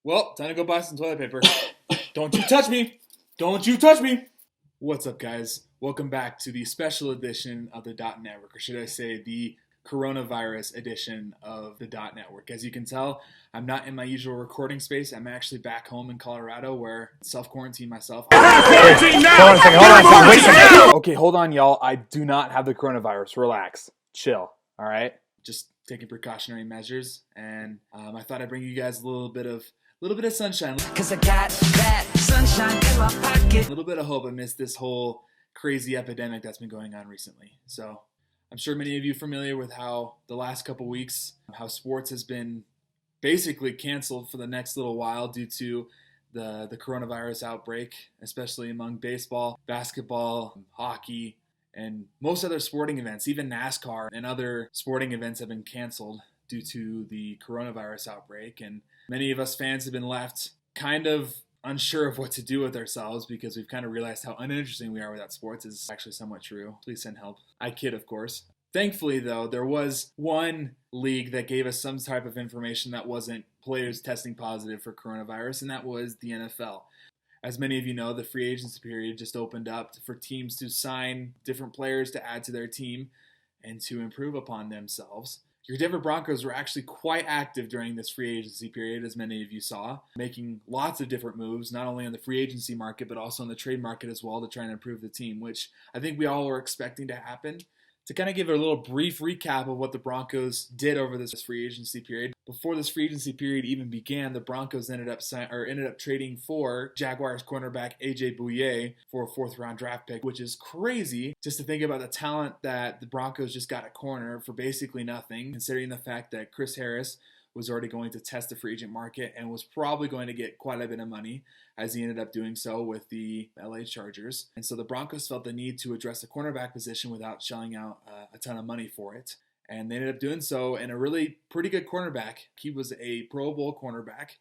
Well, time to go buy some toilet paper. Don't you touch me! Don't you touch me! What's up, guys? Welcome back to the special edition of the DotNetwork, or should I say the coronavirus edition of the DotNetwork. As you can tell, I'm not in my usual recording space. I'm actually back home in Colorado where I self-quarantine myself. Hold on a second. Okay, hold on, y'all. I do not have the coronavirus. Relax. Chill. All right? Just taking precautionary measures, and I thought I'd bring you guys a little bit of sunshine. Cause I got that sunshine in my pocket. A little bit of hope amidst this whole crazy epidemic that's been going on recently. So I'm sure many of you are familiar with how the last couple weeks, how sports has been basically canceled for the next little while due to the coronavirus outbreak, especially among baseball, basketball, hockey, and most other sporting events. Even NASCAR and other sporting events have been canceled due to the coronavirus outbreak. And many of us fans have been left kind of unsure of what to do with ourselves because we've kind of realized how uninteresting we are without sports. Is actually somewhat true. Please send help. I kid, of course. Thankfully, though, there was one league that gave us some type of information that wasn't players testing positive for coronavirus, and that was the NFL. As many of you know, the free agency period just opened up for teams to sign different players to add to their team and to improve upon themselves. Your Denver Broncos were actually quite active during this free agency period, as many of you saw, making lots of different moves, not only on the free agency market, but also on the trade market as well to try and improve the team, which I think we all were expecting to happen. To kind of give a little brief recap of what the Broncos did over this free agency period, before this free agency period even began, the Broncos ended up trading for Jaguars cornerback A.J. Bouye for a fourth-round draft pick, which is crazy just to think about the talent that the Broncos just got at corner for basically nothing, considering the fact that Chris Harris was already going to test the free agent market and was probably going to get quite a bit of money, as he ended up doing so with the LA Chargers. And so the Broncos felt the need to address the cornerback position without shelling out a ton of money for it. And they ended up doing so in a really pretty good cornerback. He was a Pro Bowl cornerback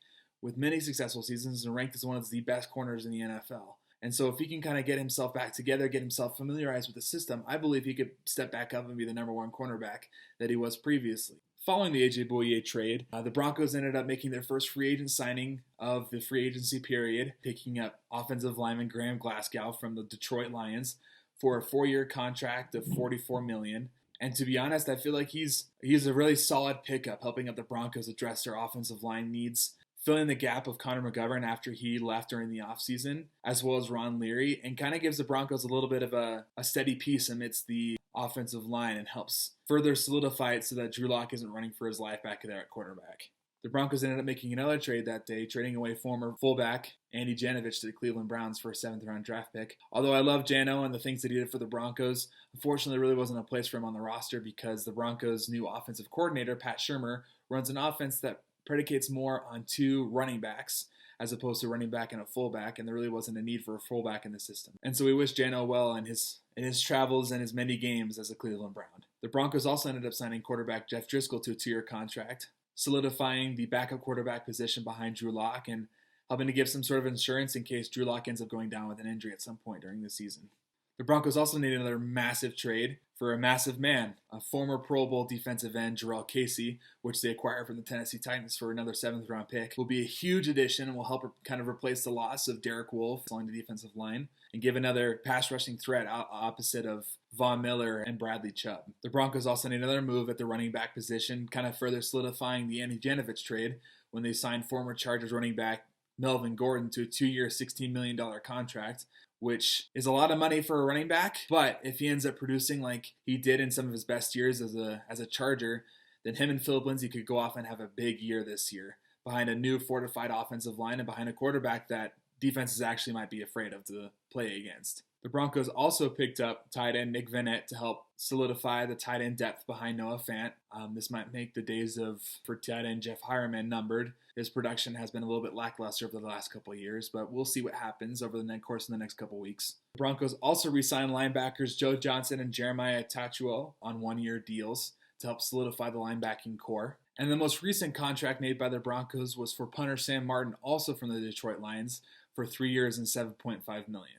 with many successful seasons and ranked as one of the best corners in the NFL. And so if he can kind of get himself back together, get himself familiarized with the system, I believe he could step back up and be the number one cornerback that he was previously. Following the A.J. Bouye trade, the Broncos ended up making their first free agent signing of the free agency period, picking up offensive lineman Graham Glasgow from the Detroit Lions for a 4-year contract of $44 million. And to be honest, I feel like he's a really solid pickup, helping out the Broncos address their offensive line needs, filling the gap of Connor McGovern after he left during the offseason, as well as Ron Leary, and kind of gives the Broncos a little bit of a steady piece amidst the offensive line and helps further solidify it so that Drew Lock isn't running for his life back there at quarterback. The Broncos ended up making another trade that day, trading away former fullback Andy Janovich to the Cleveland Browns for a 7th-round draft pick. Although I love Jano and the things that he did for the Broncos, unfortunately there really wasn't a place for him on the roster because the Broncos' new offensive coordinator, Pat Shurmur, runs an offense that predicates more on 2 running backs as opposed to running back and a fullback, and there really wasn't a need for a fullback in the system. And so we wish Jano well in his travels and his many games as a Cleveland Brown. The Broncos also ended up signing quarterback Jeff Driscoll to a 2-year contract, solidifying the backup quarterback position behind Drew Lock and helping to give some sort of insurance in case Drew Lock ends up going down with an injury at some point during the season. The Broncos also needed another massive trade for a massive man, a former Pro Bowl defensive end, Jarrell Casey, which they acquired from the Tennessee Titans for another 7th-round pick. Will be a huge addition and will help kind of replace the loss of Derek Wolfe along the defensive line and give another pass-rushing threat opposite of Von Miller and Bradley Chubb. The Broncos also need another move at the running back position, kind of further solidifying the Andy Janovich trade when they signed former Chargers running back Melvin Gordon to a 2-year, $16 million contract, which is a lot of money for a running back. But if he ends up producing like he did in some of his best years as a Charger, then him and Philip Lindsay could go off and have a big year this year behind a new fortified offensive line and behind a quarterback that defenses actually might be afraid of to play against. The Broncos also picked up tight end Nick Vannett to help solidify the tight end depth behind Noah Fant. This might make the days for tight end Jeff Hireman numbered. His production has been a little bit lackluster over the last couple of years, but we'll see what happens over the course of the next couple of weeks. The Broncos also re-signed linebackers Joe Johnson and Jeremiah Tachuo on 1-year deals to help solidify the linebacking core. And the most recent contract made by the Broncos was for punter Sam Martin, also from the Detroit Lions, for 3 years and $7.5 million.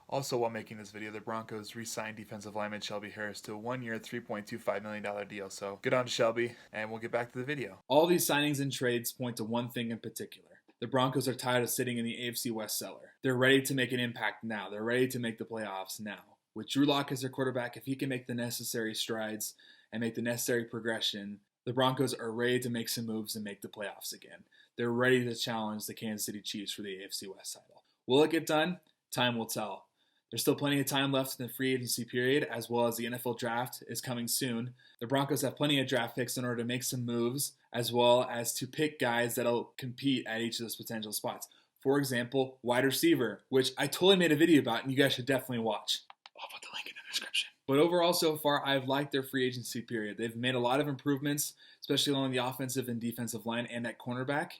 Also, while making this video, the Broncos re-signed defensive lineman Shelby Harris to a 1-year, $3.25 million deal. So good on to Shelby, and we'll get back to the video. All these signings and trades point to one thing in particular. The Broncos are tired of sitting in the AFC West cellar. They're ready to make an impact now. They're ready to make the playoffs now. With Drew Lock as their quarterback, if he can make the necessary strides and make the necessary progression, the Broncos are ready to make some moves and make the playoffs again. They're ready to challenge the Kansas City Chiefs for the AFC West title. Will it get done? Time will tell. There's still plenty of time left in the free agency period, as well as the NFL draft is coming soon. The Broncos have plenty of draft picks in order to make some moves, as well as to pick guys that'll compete at each of those potential spots. For example, wide receiver, which I totally made a video about, and you guys should definitely watch. I'll put the link in the description. But overall, so far, I've liked their free agency period. They've made a lot of improvements, especially along the offensive and defensive line and at cornerback.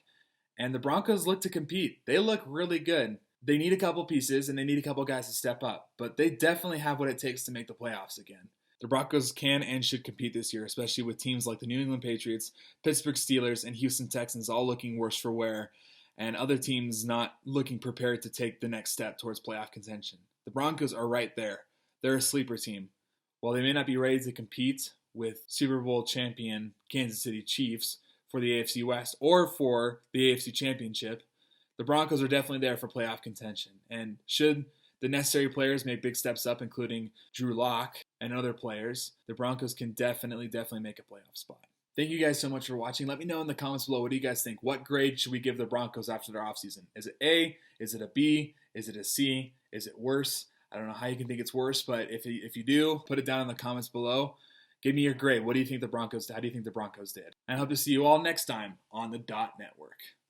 And the Broncos look to compete. They look really good. They need a couple pieces, and they need a couple guys to step up. But they definitely have what it takes to make the playoffs again. The Broncos can and should compete this year, especially with teams like the New England Patriots, Pittsburgh Steelers, and Houston Texans all looking worse for wear, and other teams not looking prepared to take the next step towards playoff contention. The Broncos are right there. They're a sleeper team. While they may not be ready to compete with Super Bowl champion Kansas City Chiefs for the AFC West or for the AFC Championship, the Broncos are definitely there for playoff contention. And should the necessary players make big steps up, including Drew Lock and other players, the Broncos can definitely make a playoff spot. Thank you guys so much for watching. Let me know in the comments below, what do you guys think? What grade should we give the Broncos after their offseason? Is it A? Is it a B? Is it a C? Is it worse? I don't know how you can think it's worse, but if you do, put it down in the comments below. Give me your grade. How do you think the Broncos did? I hope to see you all next time on the Dot Network.